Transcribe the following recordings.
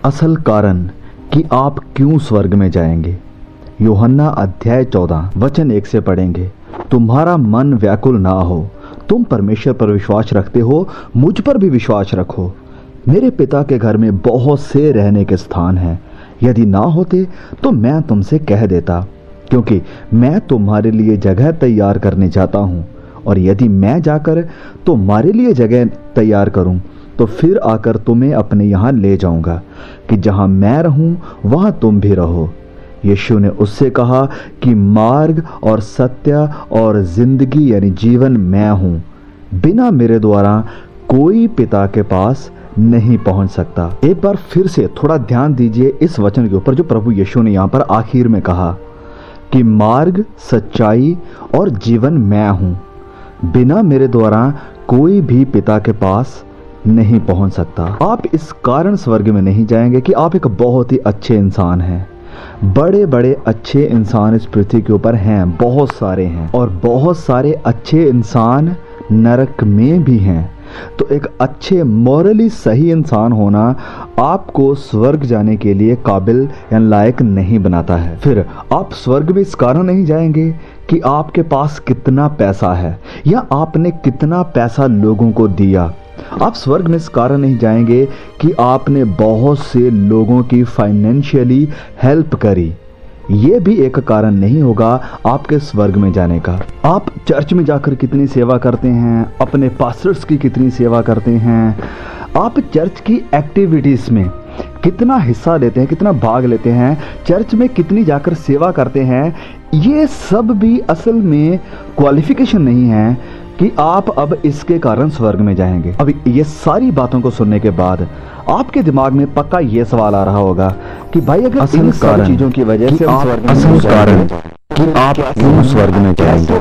असल कारण कि आप क्यों स्वर्ग में जाएंगे। यूहन्ना अध्याय 14 वचन 1 से पढ़ेंगे। तुम्हारा मन व्याकुल ना हो, तुम परमेश्वर पर विश्वास रखते हो, मुझ पर भी विश्वास रखो। मेरे पिता के घर में बहुत से रहने के स्थान हैं। यदि ना होते तो मैं तुमसे कह देता, क्योंकि मैं तुम्हारे लिए जगह तैयार करने जाता हूँ। और यदि मैं जाकर तुम्हारे लिए जगह तैयार करूँ तो फिर आकर तुम्हें अपने यहाँ ले जाऊँगा, कि जहाँ मैं रहूँ वहाँ तुम भी रहो। यीशु ने उससे कहा कि मार्ग और सत्य और जिंदगी यानी जीवन मैं हूँ। बिना मेरे द्वारा कोई पिता के पास नहीं पहुंच सकता। एक बार फिर से थोड़ा ध्यान दीजिए इस वचन के ऊपर जो प्रभु यीशु ने यहाँ पर आखिर में कहा कि मार्ग, सच्चाई और जीवन मैं हूँ। बिना मेरे द्वारा कोई भी पिता के पास नहीं पहुंच सकता। आप इस कारण स्वर्ग में नहीं जाएंगे कि आप एक बहुत ही अच्छे इंसान हैं। बड़े बड़े अच्छे इंसान इस पृथ्वी के ऊपर हैं, बहुत सारे हैं, और बहुत सारे अच्छे इंसान नरक में भी हैं। तो एक अच्छे मॉरली सही इंसान होना आपको स्वर्ग जाने के लिए काबिल या लायक नहीं बनाता है। फिर आप स्वर्ग में इस कारण नहीं जाएंगे कि आपके पास कितना पैसा है या आपने कितना पैसा लोगों को दिया। आप स्वर्ग में इस कारण नहीं जाएंगे कि आपने बहुत से लोगों की फाइनेंशियली हेल्प करी। ये भी एक कारण नहीं होगा आपके स्वर्ग में जाने का। आप चर्च में जाकर कितनी सेवा करते हैं, अपने पास्टर्स की कितनी सेवा करते हैं, आप चर्च की एक्टिविटीज़ में कितना हिस्सा लेते हैं, कितना भाग लेते हैं, चर्च में कितनी जाकर सेवा करते हैं, ये सब भी असल में क्वालिफिकेशन नहीं है कि आप अब इसके कारण स्वर्ग में जाएंगे। अब ये सारी बातों को सुनने के बाद आपके दिमाग में पक्का ये सवाल आ रहा होगा कि भाई अगर इन सारी चीजों की वजह से असल कारण कि आप क्यों स्वर्ग में जाएंगे।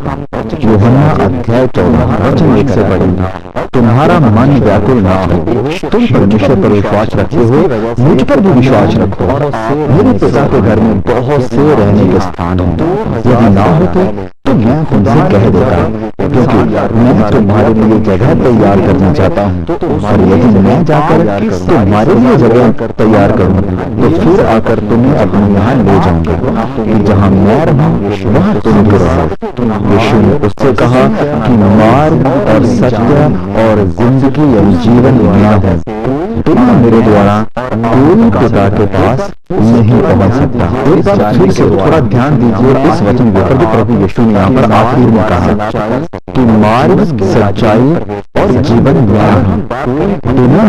यूहन्ना अध्याय 14 वचन 1 से पढ़ेंगे। तुम्हारा मन व्याकुल ना हो, तुम परमेश्वर पर विश्वास रखते हो, मुझ पर भी विश्वास रखो। मेरे पिता के घर में बहुत से रहने के स्थान हैं। यदि ना होते तो मैं तुमसे कह देता, क्योंकि मैं तुम्हारे लिए जगह तैयार करना चाहता हूँ। और यदि मैं जाकर तुम्हारे लिए जगह तैयार करूँ तो फिर आकर तुम्हें अपने यहाँ ले जाऊंगा, कि जहाँ मैं रहूँ वहाँ तुम भी रहो। यीशु ने उससे कहा कि मार्ग और सत्य और जिंदगी यानी जीवन मैं हूँ। बिना मेरे द्वारा कोई पिता के पास नहीं पहुंच सकता। एक बार फिर से थोड़ा ध्यान दीजिए इस वचन के ऊपर जो प्रभु यीशु ने यहाँ पर आखिर में कहा कि मार्ग, सच्चाई और जीवन मैं हूँ। बिना